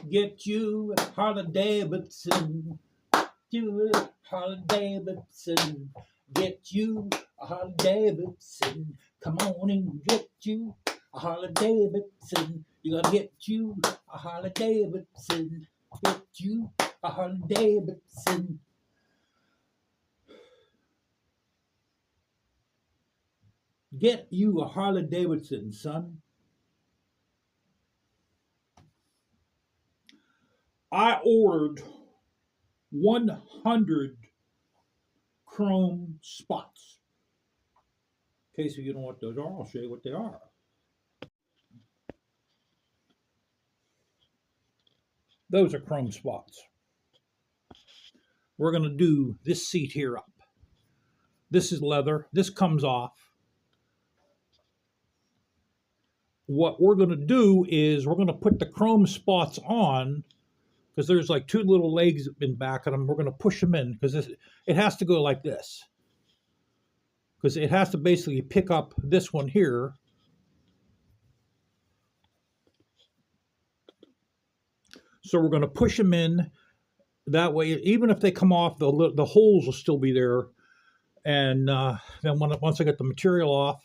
Get you a Harley Davidson. You a Harley Davidson. Get you a Harley Davidson. Come on and get you a Harley Davidson. You gotta get you a Harley Davidson. Get you a Harley Davidson. Get you a Harley Davidson, son. I ordered 100 chrome spots. In case you don't know what those are, I'll show you what they are. Those are chrome spots. We're going to do this seat here up. This is leather. This comes off. What we're going to do is we're going to put the chrome spots on, because there's like two little legs in back of them. We're going to push them in because it has to go like this. Because it has to basically pick up this one here. So we're going to push them in. That way, even if they come off, the holes will still be there. And then once I get the material off,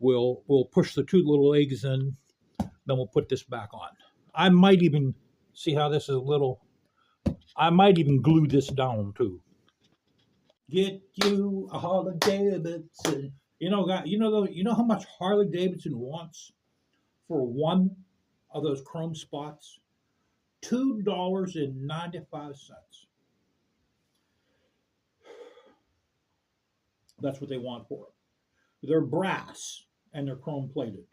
we'll push the two little legs in. Then we'll put this back on. I might even see how this is a little. I might even glue this down too. Get you a Harley Davidson. You know how much Harley Davidson wants for one of those chrome spots? $2.95. That's what they want for it. They're brass and they're chrome plated.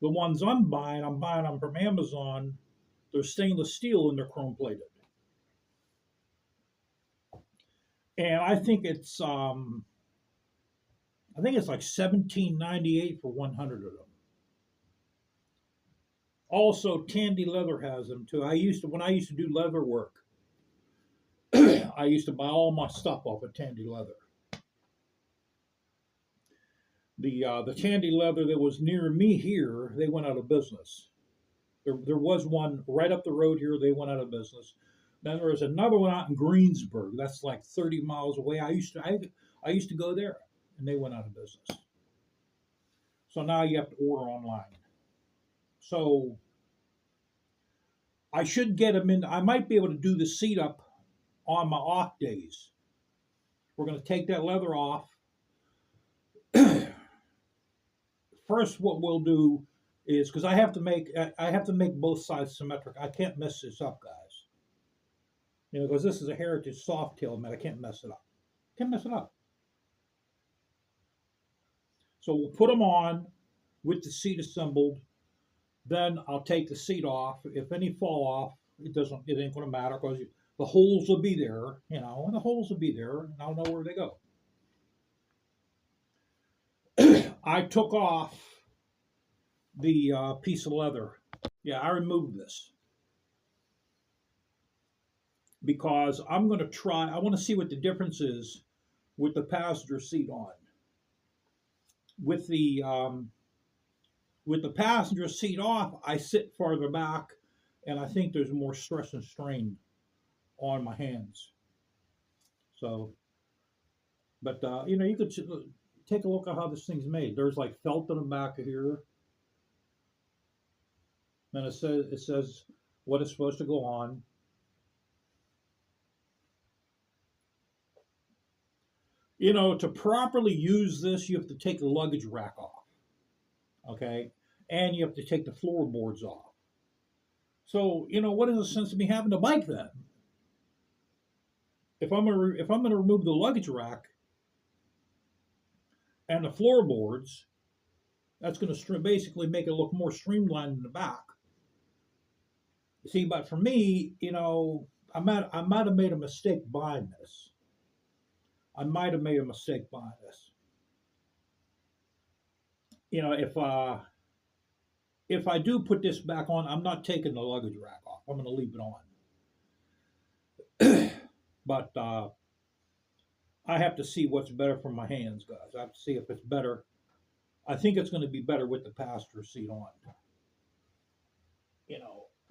The ones I'm buying them from Amazon. They're stainless steel and they're chrome plated. And I think it's like $17.98 for 100 of them. Also, Tandy Leather has them too. When I used to do leather work, I used to buy all my stuff off of Tandy Leather. The Tandy Leather that was near me here, they went out of business. There was one right up the road here. They went out of business. Then there was another one out in Greensburg. That's like 30 miles away. I used to go there, and they went out of business. So now you have to order online. So I should get them in. I might be able to do the seat up on my off days. We're going to take that leather off. First, what we'll do is, because I have to make both sides symmetric. I can't mess this up, guys. Because this is a Heritage Softail, man. I can't mess it up. So we'll put them on with the seat assembled. Then I'll take the seat off. If any fall off, it ain't going to matter, because the holes will be there, and the holes will be there, and I'll know where they go. I took off the piece of leather. Yeah, I removed this because I want to see what the difference is with the passenger seat on. With the passenger seat off, I sit farther back, and I think there's more stress and strain on my hands. So, but you could take a look at how this thing's made. There's like felt in the back of here. And it says what it's supposed to go on. To properly use this, you have to take the luggage rack off. Okay? And you have to take the floorboards off. So, what is the sense of me having a bike then? If I'm gonna remove the luggage rack and the floorboards, that's going to basically make it look more streamlined in the back. See, but for me, I might have made a mistake buying this. If I do put this back on, I'm not taking the luggage rack off. I'm going to leave it on. But I have to see what's better for my hands, guys. I have to see if it's better. I think it's going to be better with the passenger seat on.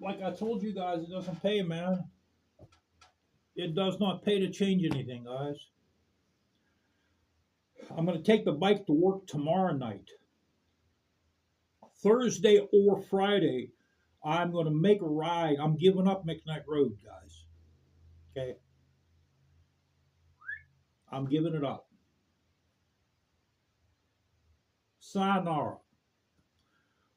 Like I told you guys, it doesn't pay, man. It does not pay to change anything, guys. I'm going to take the bike to work tomorrow night. Thursday or Friday, I'm going to make a ride. I'm giving up McKnight Road, guys. Okay? I'm giving it up. Sayonara.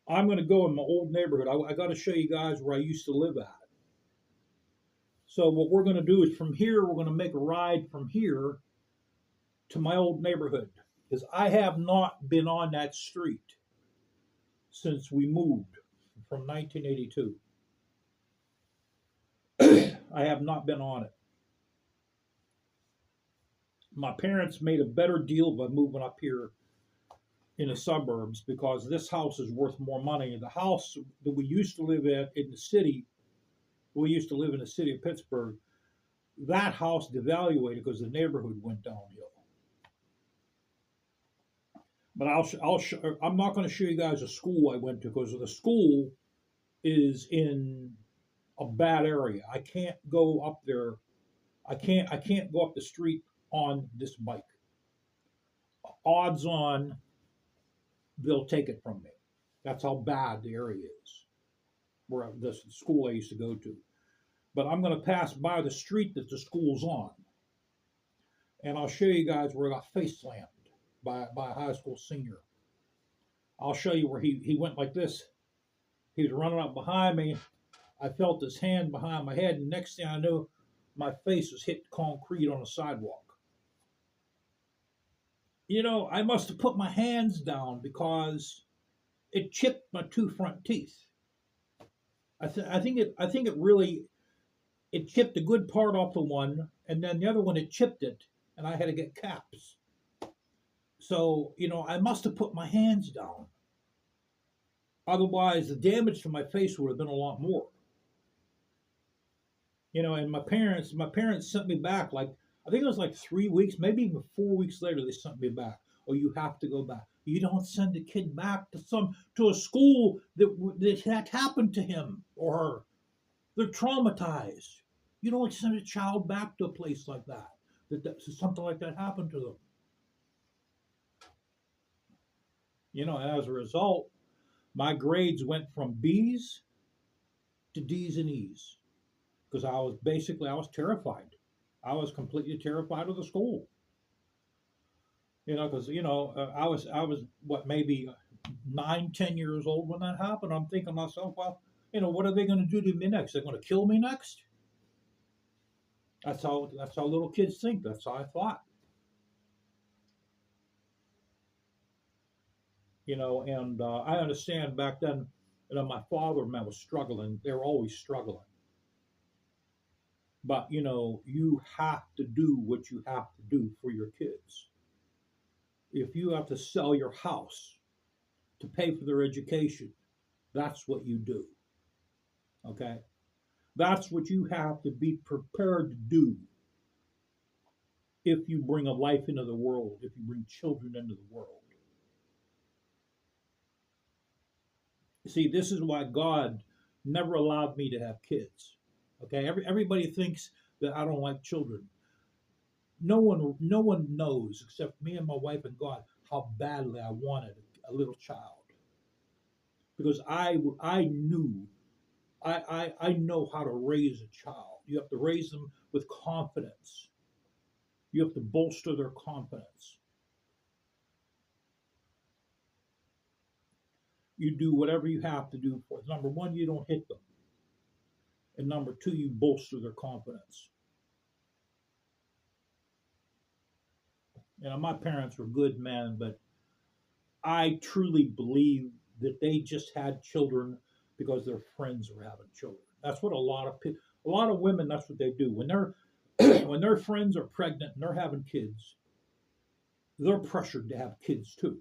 I'm going to go in my old neighborhood. I got to show you guys where I used to live at. So what we're going to do is from here, we're going to make a ride from here to my old neighborhood because I have not been on that street since we moved from 1982. I have not been on it. My parents made a better deal by moving up here in the suburbs because this house is worth more money. The house that we used to live at in the city, we used to live in the city of Pittsburgh, that house devaluated because the neighborhood went downhill. But I'm not going to show you guys a school I went to because the school is in a bad area. I can't go up there. I can't go up the street on this bike. Odds on they'll take it from me. That's how bad the area is where this school I used to go to. But I'm going to pass by the street that the school's on, and I'll show you guys where I got face slammed by a high school senior. I'll show you where he went like this. He was running up behind me. I felt his hand behind my head, and next thing I knew, my face was hit concrete on the sidewalk. I must have put my hands down because it chipped my two front teeth. I think it really it chipped a good part off the one, and then the other one it chipped it, and I had to get caps. So I must have put my hands down. Otherwise, the damage to my face would have been a lot more. And my parents sent me back like I think it was like 3 weeks, maybe even 4 weeks later. They sent me back. Oh, you have to go back. You don't send a kid back to a school that happened to him or her. They're traumatized. You don't send a child back to a place like that something like that happened to them. As a result, my grades went from B's to D's and E's because I was terrified. I was completely terrified of the school. Because I was what maybe 9, 10 years old when that happened. I'm thinking to myself, well, what are they going to do to me next? They're going to kill me next. That's how little kids think. That's how I thought. And I understand back then. My father man was struggling. They were always struggling. But you have to do what you have to do for your kids. If you have to sell your house to pay for their education, that's what you do. Okay? That's what you have to be prepared to do if you bring a life into the world, if you bring children into the world. See, this is why God never allowed me to have kids. Okay? Everybody thinks that I don't like children. No one knows except me and my wife and God how badly I wanted a little child because I knew I know how to raise a child. You have to raise them with confidence. You have to bolster their confidence. You do whatever you have to do for it. Number one, you don't hit them, and number two, you bolster their confidence. My parents were good men, but I truly believe that they just had children because their friends were having children. That's what a lot of women. That's what they do when they're when their friends are pregnant and they're having kids. They're pressured to have kids too.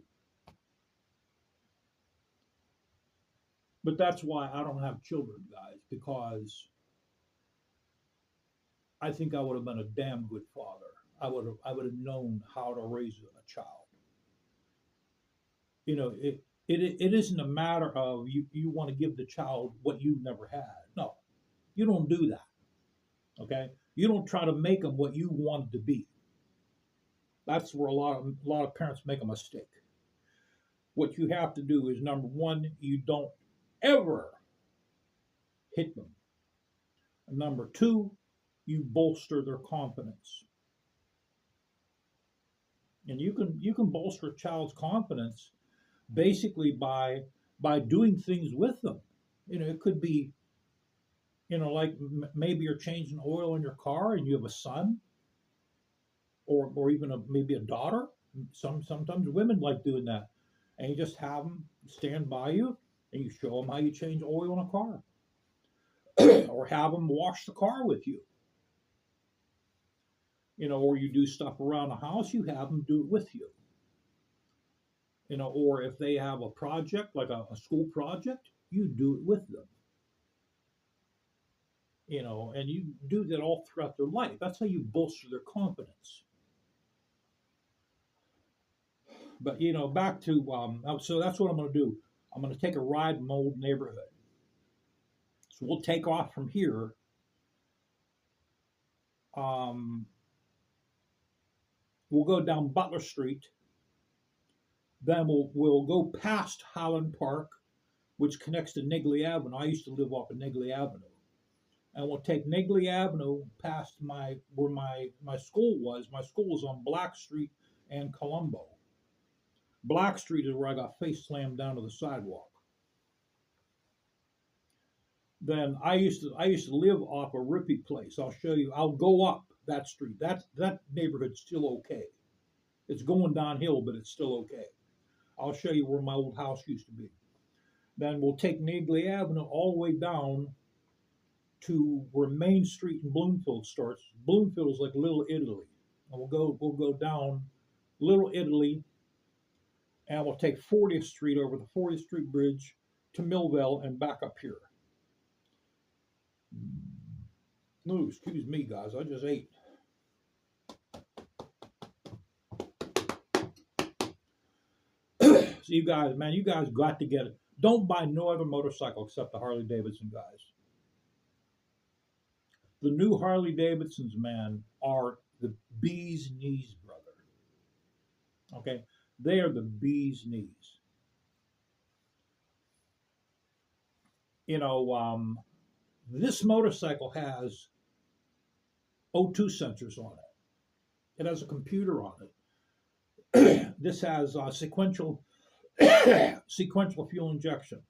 But that's why I don't have children, guys, because I think I would have been a damn good father. I would have known how to raise a child. If it isn't a matter of you want to give the child what you never had. No, you don't do that. Okay, you don't try to make them what you wanted to be. That's where a lot of parents make a mistake. What you have to do is, number one, you don't ever hit them. And number two, you bolster their confidence. And you can bolster a child's confidence basically by doing things with them. It could be, like maybe you're changing oil in your car and you have a son, or even maybe a daughter. Sometimes women like doing that, and you just have them stand by you and you show them how you change oil in a car, or have them wash the car with you. Or you do stuff around the house, you have them do it with you. Or if they have a project like a school project, you do it with them. And you do that all throughout their life. That's how you bolster their confidence. But back to so that's what I'm going to do. I'm going to take a ride in my old neighborhood. So we'll take off from here. Um, we'll go down Butler Street. Then we'll go past Highland Park, which connects to Nigley Avenue. I used to live off of Nigley Avenue. And we'll take Nigley Avenue past where my school was. My school was on Black Street and Colombo. Black Street is where I got face slammed down to the sidewalk. Then I used to live off a Rippey Place. I'll show you. I'll go up that street. That neighborhood's still okay. It's going downhill, but it's still okay. I'll show you where my old house used to be. Then we'll take Nigley Avenue all the way down to where Main Street in Bloomfield starts. Bloomfield is like Little Italy. And we'll go down Little Italy, and we'll take 40th Street over the 40th Street Bridge to Millvale and back up here. No, excuse me, guys. I just ate. So you guys got to get it. Don't buy no other motorcycle except the Harley Davidson, guys. The new Harley Davidsons, man, are the bee's knees, brother. Okay? They are the bee's knees. This motorcycle has O2 sensors on it. It has a computer on it. This has sequential fuel injection.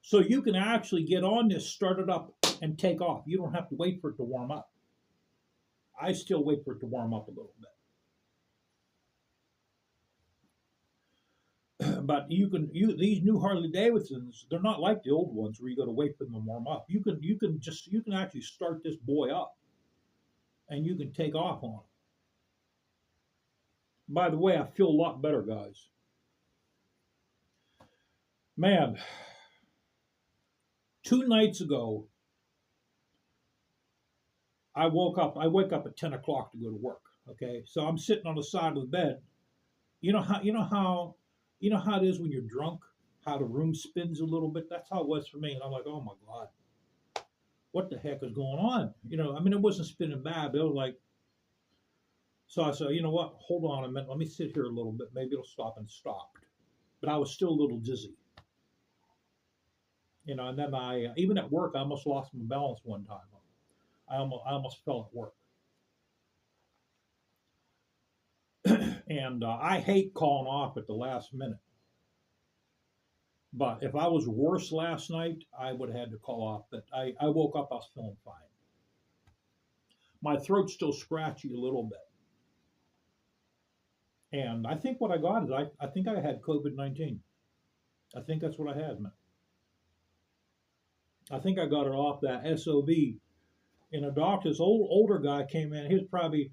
So you can actually get on this, start it up, and take off. You don't have to wait for it to warm up. I still wait for it to warm up a little bit. But these new Harley Davidsons, they're not like the old ones where you got to wait for them to warm up. You can actually start this boy up, and you can take off on it. By the way, I feel a lot better, guys. Man, 2 nights ago, I wake up at 10 o'clock to go to work. Okay, so I'm sitting on the side of the bed. You know how it is when you're drunk, how the room spins a little bit. That's how it was for me. And I'm like, oh my God, what the heck is going on? It wasn't spinning bad, but it was like. So I said, you know what? Hold on a minute. Let me sit here a little bit. Maybe it'll stop, and stopped. But I was still a little dizzy. And then even at work, I almost lost my balance one time. I almost fell at work. And I hate calling off at the last minute. But if I was worse last night, I would have had to call off. But I woke up, I was feeling fine. My throat's still scratchy a little bit. And I think what I got is I think I had COVID-19. I think that's what I had, man. I think I got it off that SOB. And a doctor, this older guy came in. He was probably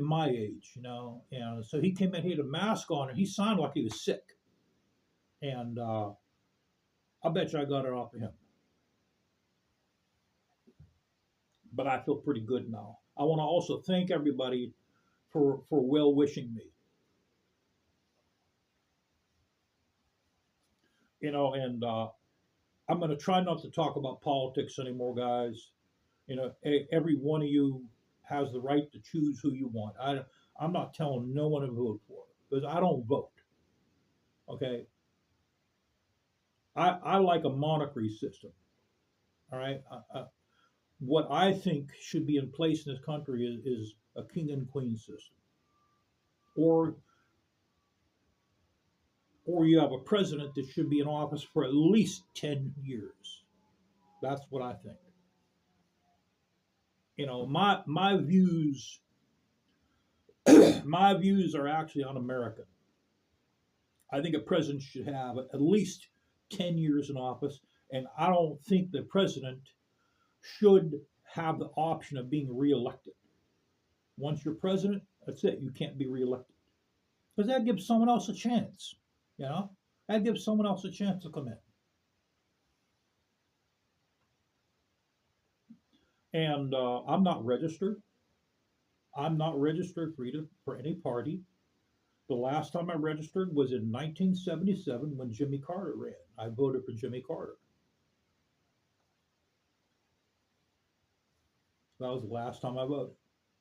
my age, And so he came in, he had a mask on, and he sounded like he was sick. And I bet you I got it off of him. But I feel pretty good now. I want to also thank everybody for well wishing me. And I'm going to try not to talk about politics anymore, guys. Every one of you has the right to choose who you want. I'm not telling no one to vote for because I don't vote. Okay, I like a monarchy system. All right, what I think should be in place in this country is a king and queen system, or or you have a president that should be in office for at least 10 years. That's what I think. My views my views are actually un-American. I think a president should have at least 10 years in office, and I don't think the president should have the option of being reelected. Once you're president, that's it. You can't be reelected because that gives someone else a chance. You know, that gives someone else a chance to come in. And I'm not registered. I'm not registered for any party. The last time I registered was in 1977 when Jimmy Carter ran. I voted for Jimmy Carter. That was the last time I voted.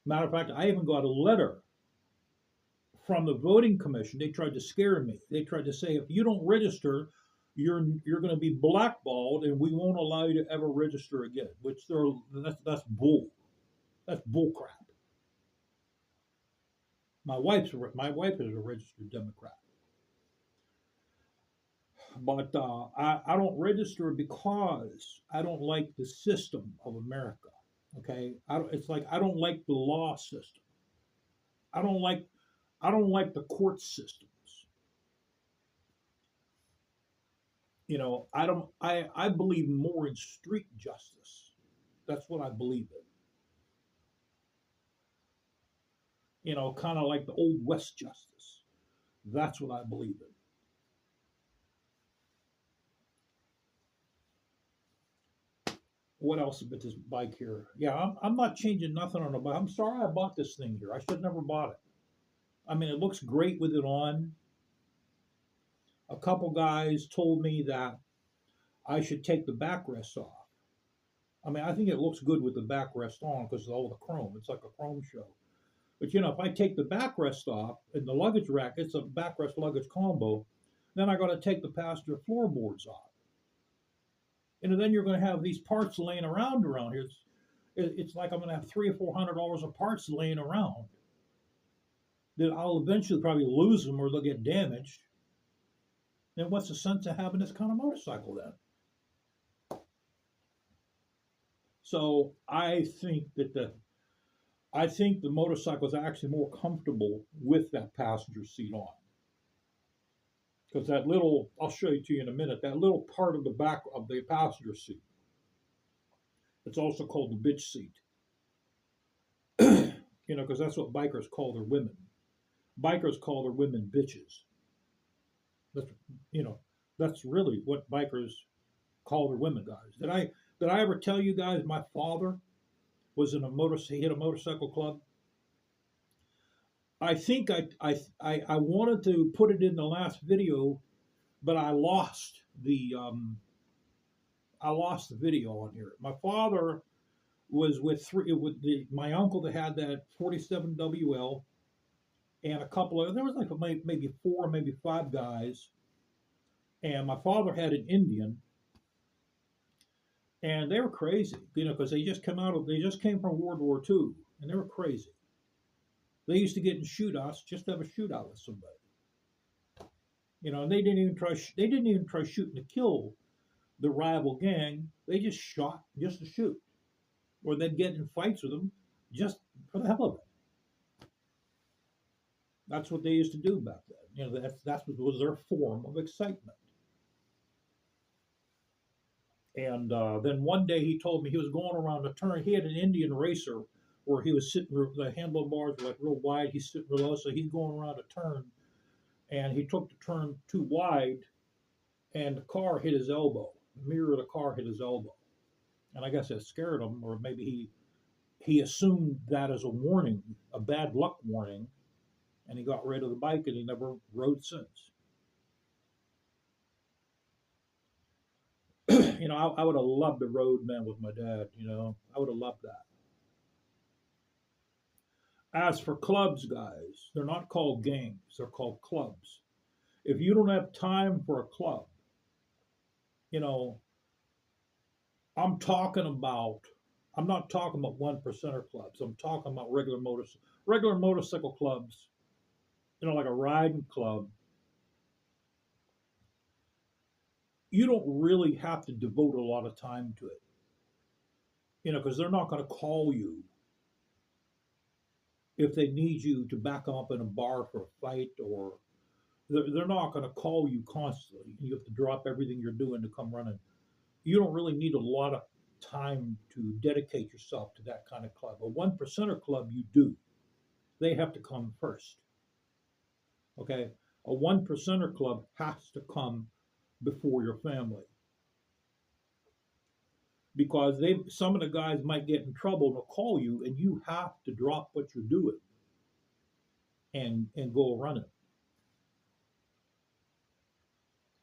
Matter of fact, I even got a letter from the voting commission. They tried to scare me. They tried to say if you don't register, you're going to be blackballed, and we won't allow you to ever register again. That's bull. That's bull crap. My wife is a registered Democrat, but I don't register because I don't like the system of America. Okay, it's like I don't like the law system. I don't like I don't like the court systems. I don't. I believe more in street justice. That's what I believe in. Kind of like the old West justice. That's what I believe in. What else about this bike here? Yeah, I'm not changing nothing on the bike. I'm sorry I bought this thing here. I should have never bought it. I mean, it looks great with it on. A couple guys told me that I should take the backrest off. I mean, I think it looks good with the backrest on because of all the chrome. It's like a chrome show. But if I take the backrest off in the luggage rack, it's a backrest luggage combo. Then I got to take the passenger floorboards off. And then you're going to have these parts laying around here. It's like I'm going to have $300 or $400 of parts laying around. That I'll eventually probably lose them or they'll get damaged. Then what's the sense of having this kind of motorcycle then? So I think the motorcycle is actually more comfortable with that passenger seat on. Because that little, I'll show you to you in a minute, that little part of the back of the passenger seat, it's also called the bitch seat. Because that's what bikers call their women. Bikers call their women bitches. That's you know, that's really what bikers call their women, guys. Did I ever tell you guys my father was in he had a motorcycle club? I think I wanted to put it in the last video, but I lost the video on here. My father was my uncle that had that 47 WL and a couple of there was like maybe four, maybe five guys, and my father had an Indian, and they were crazy, because they just came from World War II, and they were crazy. They used to get in shootouts just to have a shootout with somebody. And they didn't even try shooting to kill the rival gang. They just shot just to shoot, or they'd get in fights with them just for the hell of it. That's what they used to do back then. That's what was their form of excitement. And then one day he told me he was going around a turn. He had an Indian racer where he was sitting, the handlebars were like real wide. He's sitting real low, so he's going around a turn, and he took the turn too wide, and the car hit his elbow. The mirror of the car hit his elbow, and I guess it scared him, or maybe he assumed that as a warning, a bad luck warning, and he got rid of the bike, and he never rode since. You know, I would have loved the road, man, with my dad. You know, I would have loved that. As for clubs, guys, they're not called gangs, they're called clubs. If you don't have time for a club, you know, I'm talking about, I'm not talking about one percenter clubs. I'm talking about regular motorcycle clubs, you know, like a riding club. You don't really have to devote a lot of time to it, you know, because they're not going to call you if they need you to back them up in a bar for a fight, or they're not going to call you constantly. You have to drop everything you're doing to come running. You don't really need a lot of time to dedicate yourself to that kind of club. A one percenter club, you do. They have to come first. Okay? A one percenter club has to come before your family, because they some of the guys might get in trouble and they'll call you, and you have to drop what you're doing and go running.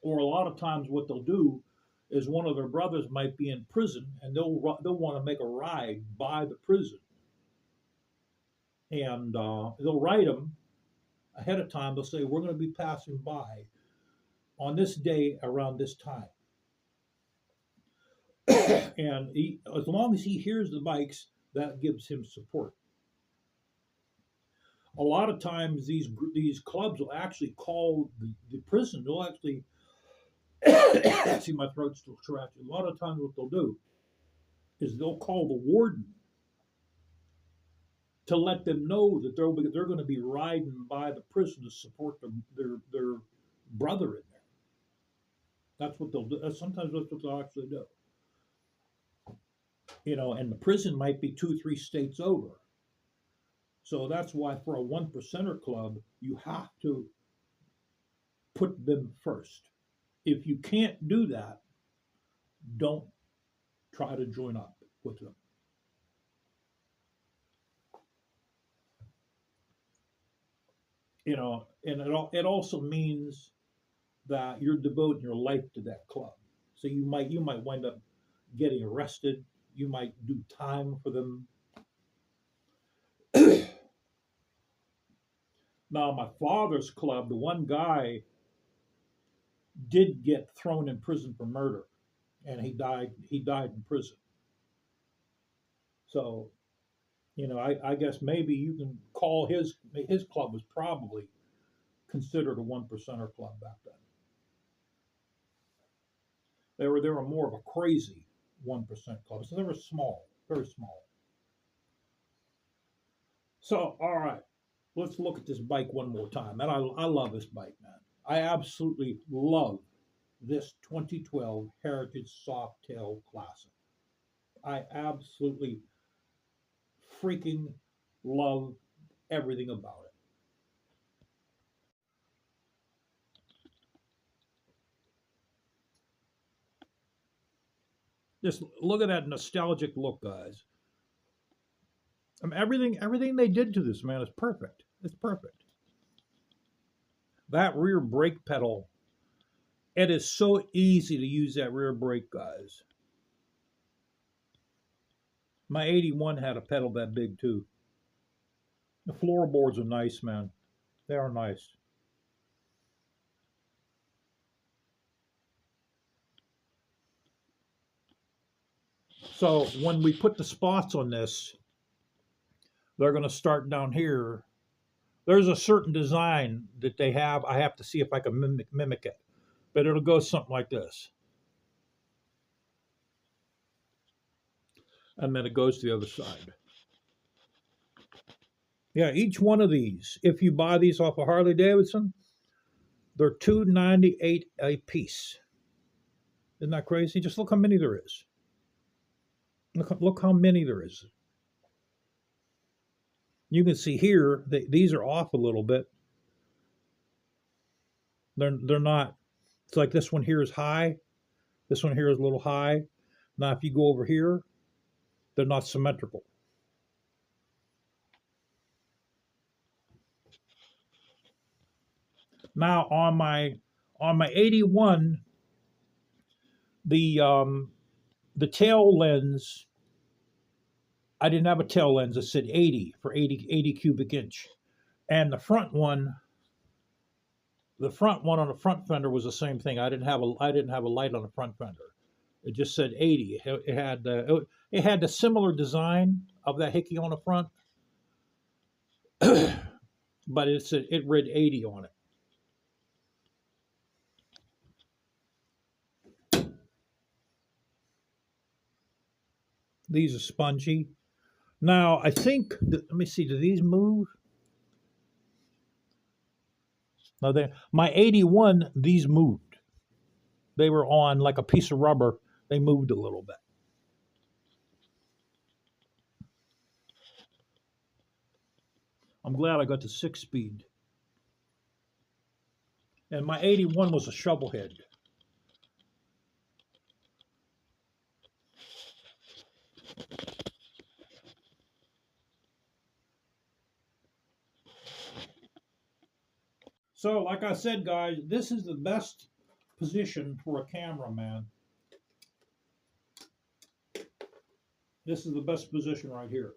Or a lot of times, what they'll do is one of their brothers might be in prison, and they'll want to make a ride by the prison, and they'll write them ahead of time. They'll say, "We're going to be passing by on this day around this time," and as long as he hears the bikes, that gives him support. A lot of times, these clubs will actually call the prison. They'll actually see, my throat's still scratchy. A lot of times, what they'll do is they'll call the warden to let them know that they're going to be riding by the prison to support their brother in there. That's what they'll do. Sometimes that's what they'll actually do. You know, and the prison might be 2, 3 states over. So that's why for a one percenter club, you have to put them first. If you can't do that, don't try to join up with them. You know, and it also means that you're devoting your life to that club. So you might wind up getting arrested. You might do time for them. Now, my father's club, the one guy did get thrown in prison for murder, and he died. He died in prison. So, you know, I guess maybe you can call his club was probably considered a one percenter club back then. They were more of a crazy 1% club, so they were small, very small. So, all right, let's look at this bike one more time. And I love this bike, man. I absolutely love this 2012 Heritage Softail Classic. I absolutely freaking love everything about it. Just look at that nostalgic look, guys. I mean, everything they did to this, man, is perfect. It's perfect. That rear brake pedal, it is so easy to use that rear brake, guys. My 81 had a pedal that big too. The floorboards are nice, man. They are nice. So when we put the spots on this, they're going to start down here. There's a certain design that they have. I have to see if I can mimic it, but it'll go something like this, and then it goes to the other side. Yeah, each one of these, if you buy these off of Harley Davidson, they're $298 a piece. Isn't that crazy? Just look how many there is. Look how many there is. You can see here that these are off a little bit. They're not. It's like this one here is high. This one here is a little high. Now, if you go over here, they're not symmetrical. Now on my 81, The tail lens, I didn't have a tail lens that said 80 for 80 cubic inch, and the front one on the front fender was the same thing. I didn't have a light on the front fender. It just said 80. It had the similar design of that Hickey on the front, but it read 80 on it. These are spongy. Now I think. Let me see. Do these move? No, my 81. These moved. They were on like a piece of rubber. They moved a little bit. I'm glad I got the 6-speed. And my 81 was a shovel head. So, like I said, guys, this is the best position for a cameraman. This is the best position right here.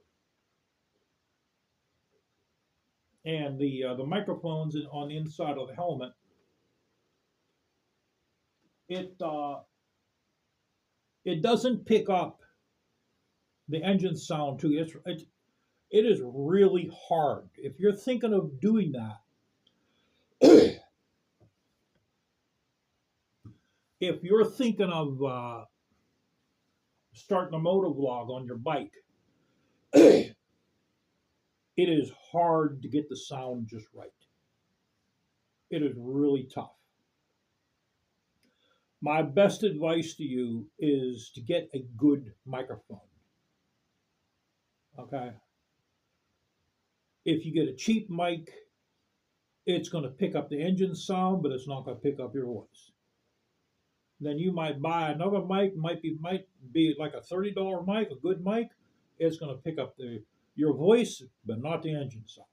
And the microphones on the inside of the helmet, it doesn't pick up the engine sound too. It is really hard. If you're thinking of doing that, if you're thinking of starting a motovlog on your bike, it is hard to get the sound just right. It is really tough. My best advice to you is to get a good microphone. Okay? If you get a cheap mic, it's going to pick up the engine sound, but it's not going to pick up your voice. Then you might buy another mic, might be like a $30 mic, a good mic. It's going to pick up your voice, but not the engine sound.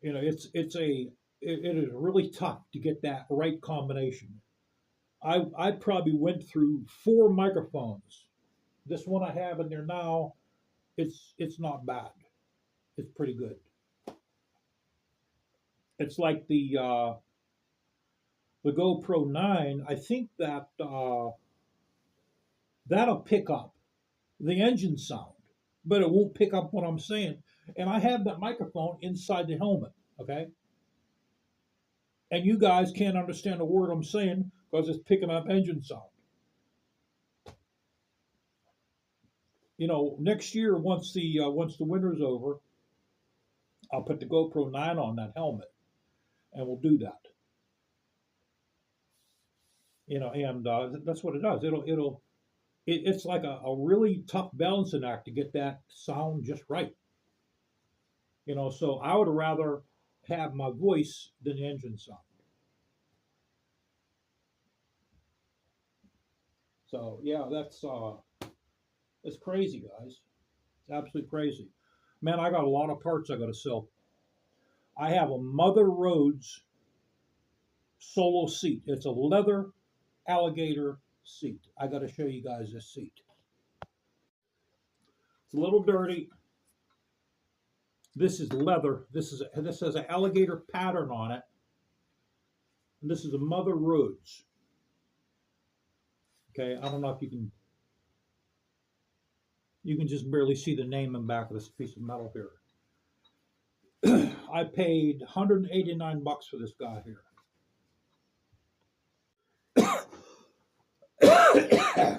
You know, it is really tough to get that right combination. I probably went through 4 microphones. This one I have in there now, it's not bad. It's pretty good. It's like the GoPro 9. I think that that'll pick up the engine sound, but it won't pick up what I'm saying. And I have that microphone inside the helmet, okay? And you guys can't understand a word I'm saying because it's picking up engine sound. You know, next year once the winter's over, I'll put the GoPro 9 on that helmet, and we'll do that. You know, and that's what it does. It's like a really tough balancing act to get that sound just right. You know, so I would rather have my voice than the engine sound. So yeah, it's crazy, guys. It's absolutely crazy. Man, I got a lot of parts I got to sell. I have a Mother Rhodes solo seat. It's a leather alligator seat. I got to show you guys this seat. It's a little dirty. This is leather. This has an alligator pattern on it. And this is a Mother Rhodes. Okay, I don't know if you can just barely see the name in the back of this piece of metal here. I paid $189 for this guy here.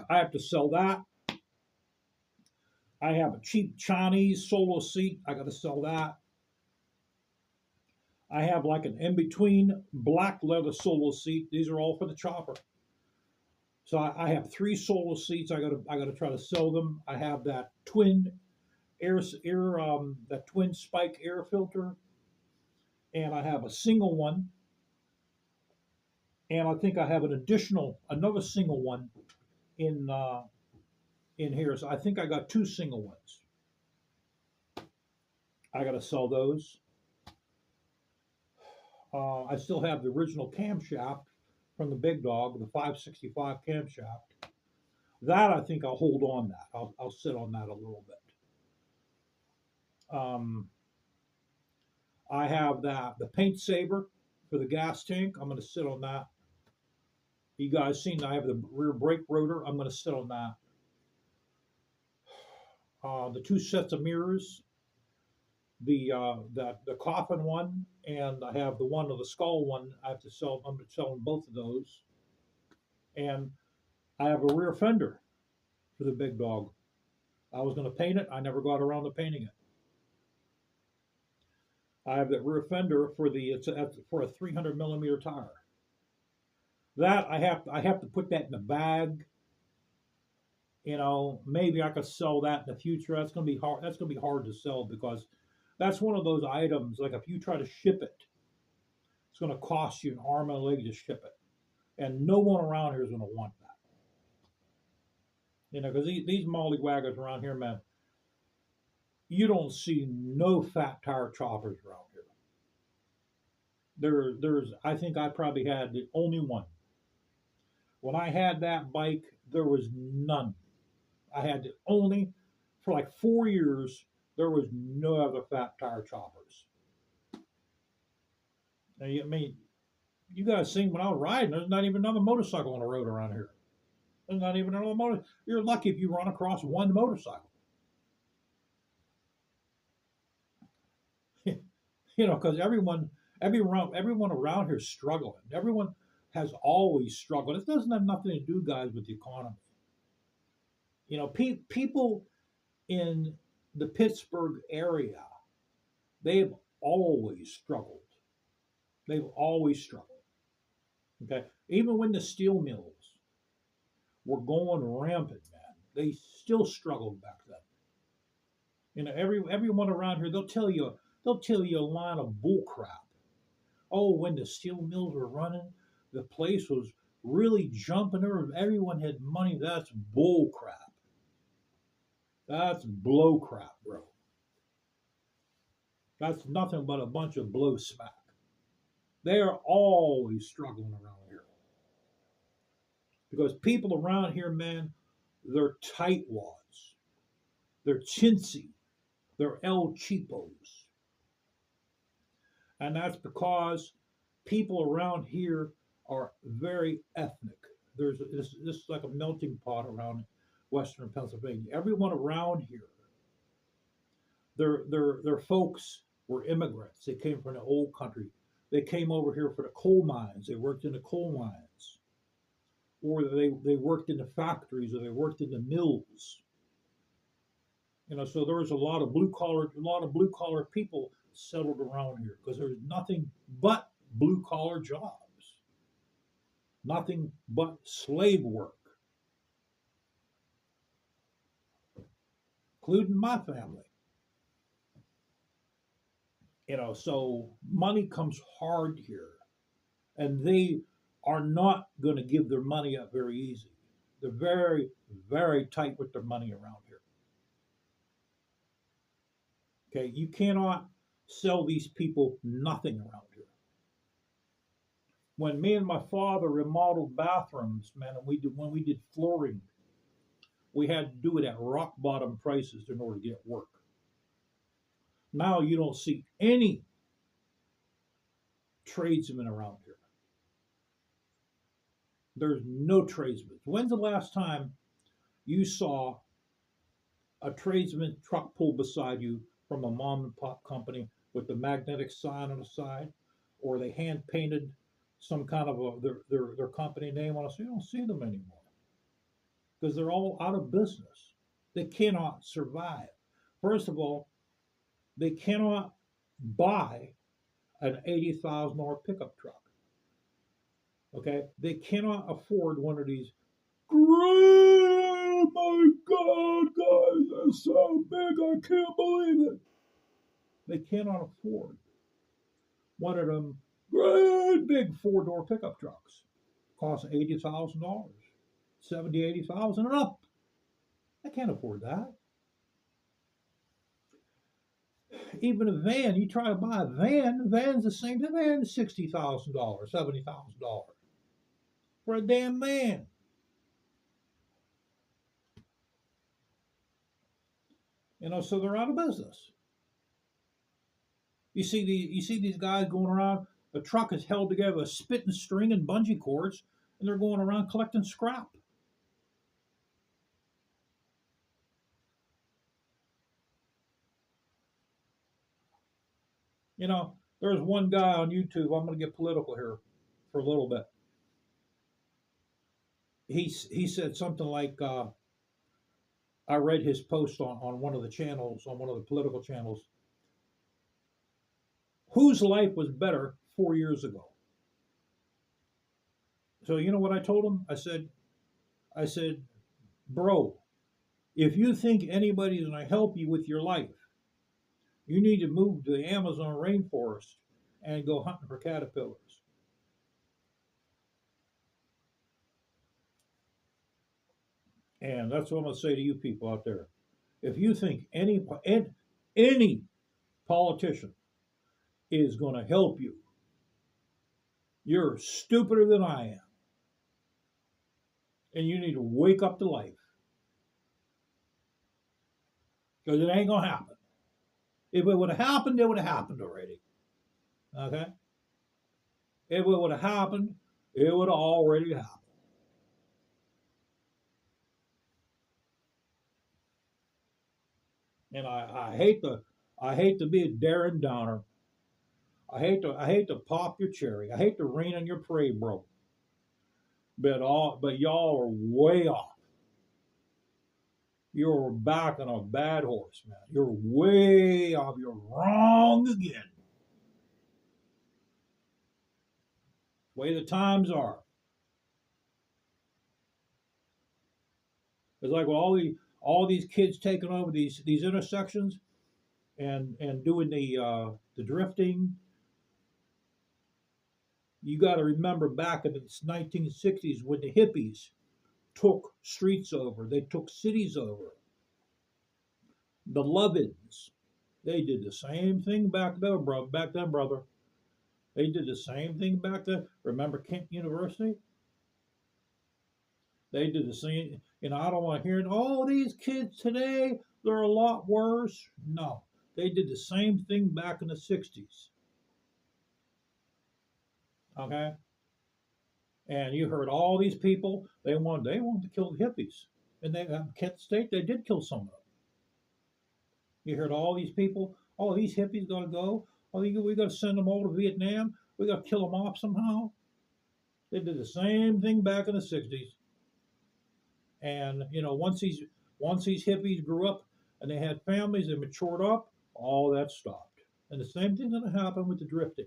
I have to sell that. I have a cheap Chinese solo seat. I got to sell that. I have like an in-between black leather solo seat. These are all for the chopper. So I have 3 solo seats. I gotta try to sell them. I have that twin that twin spike air filter, and I have a single one, and I think I have another single one in here. So I think I got 2 single ones. I gotta sell those. I still have the original camshaft from the big dog, the 565 camshaft. That I think I'll hold on that. I'll sit on that a little bit. Um, I have the paint saber for the gas tank. I'm going to sit on that. You guys seen I have the rear brake rotor. I'm going to sit on that. The two sets of mirrors, the coffin one, and I have the one of the skull one. I have to sell. I'm selling both of those, and I have a rear fender for the big dog. I was going to paint it. I never got around to painting it. I have that rear fender for for a 300 millimeter tire. That I have to put that in the bag. You know, maybe I could sell that in the future. That's going to be hard. That's going to be hard to sell because that's one of those items. Like if you try to ship it, it's going to cost you an arm and a leg to ship it, and no one around here is going to want that. You know, because these mollywaggers around here, man, you don't see no fat tire choppers around here. There's I think I probably had the only one. When I had that bike, there was none. I had the only for like 4 years. There was no other fat tire choppers. Now, I mean, you guys seen when I was riding, there's not even another motorcycle on the road around here. There's not even another motor. You're lucky if you run across one motorcycle. You know, because everyone around here is struggling. Everyone has always struggled. It doesn't have nothing to do, guys, with the economy. You know, people in the Pittsburgh area, they've always struggled. They've always struggled. Okay, even when the steel mills were going rampant, man, they still struggled back then. You know, everyone around here, they'll tell you a line of bull crap. Oh, when the steel mills were running, the place was really jumping. Everyone had money. That's bull crap. That's blow crap, bro. That's nothing but a bunch of blow smack. They are always struggling around here because people around here, man, they're tightwads, they're chintzy, they're El Cheapos, and that's because people around here are very ethnic. There's this is like a melting pot around Western Pennsylvania. Everyone around here, their folks were immigrants. They came from the old country. They came over here for the coal mines. They worked in the coal mines, or they worked in the factories, or they worked in the mills. You know, so there was a lot of blue collar people settled around here because there's nothing but blue collar jobs, nothing but slave work, including my family. You know, so money comes hard here, and they are not going to give their money up very easy. They're very, very tight with their money around here. Okay, you cannot sell these people nothing around here. When me and my father remodeled bathrooms, man, and when we did flooring, we had to do it at rock bottom prices in order to get work. Now you don't see any tradesmen around here. There's no tradesmen. When's the last time you saw a tradesman truck pull beside you from a mom and pop company with the magnetic sign on the side, or they hand painted some kind of their company name on it? So you don't see them anymore because they're all out of business. They cannot survive. First of all, they cannot buy an $80,000 pickup truck. Okay, they cannot afford one of these. Oh my God, guys, they're so big, I can't believe it. They cannot afford one of them great big four-door pickup trucks. Costs $80,000, 70, 80,000 and up. I can't afford that. Even a van, you try to buy a van's the same. The van's $60,000, $70,000. for a damn man. So they're out of business. You see these guys going around. The truck is held together with spitting string and bungee cords, and they're going around collecting scrap. There's one guy on YouTube. I'm going to get political here for a little bit. He said something like, I read his post on one of the channels, on one of the political channels. Whose life was better 4 years ago? So you know what I told him? I said, bro, if you think anybody's going to help you with your life, you need to move to the Amazon rainforest and go hunting for caterpillars. And that's what I'm going to say to you people out there. If you think any politician is going to help you, you're stupider than I am. And you need to wake up to life. Because it ain't going to happen. If it would have happened, it would have happened already. Okay? If it would have happened, it would have already happened. And I hate to be a Darren Downer. I hate to pop your cherry. I hate to rain on your parade, bro. But y'all are way off. You're back on a bad horse, man. You're way off. You're wrong again. Way the times are. It's like with all these kids taking over these intersections and doing the drifting. You got to remember back in the 1960s when the hippies took streets over, they took cities over. The Lovins, they did the same thing back then, brother. They did the same thing back then. Remember Kent University? They did the same. I don't want to hear it. Oh, these kids today, they're a lot worse. No, they did the same thing back in the 60s. Okay? And you heard all these people, they wanted to kill the hippies. And they Kent State, they did kill some of them. You heard all these people, oh, these hippies got to go. Oh, we got to send them all to Vietnam. We got to kill them off somehow. They did the same thing back in the 60s. And, once these hippies grew up and they had families, they matured up, all that stopped. And the same thing's going to happen with the drifting.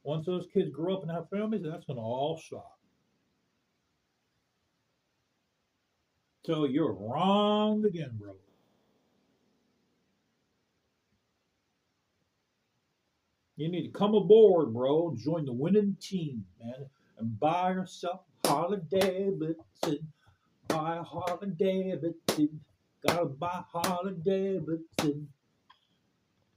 Once those kids grow up and have families, that's going to all stop. So you're wrong again, bro. You need to come aboard, bro. Join the winning team, man, and buy yourself a Harley Davidson. Buy a Harley Davidson. Gotta buy Harley Davidson.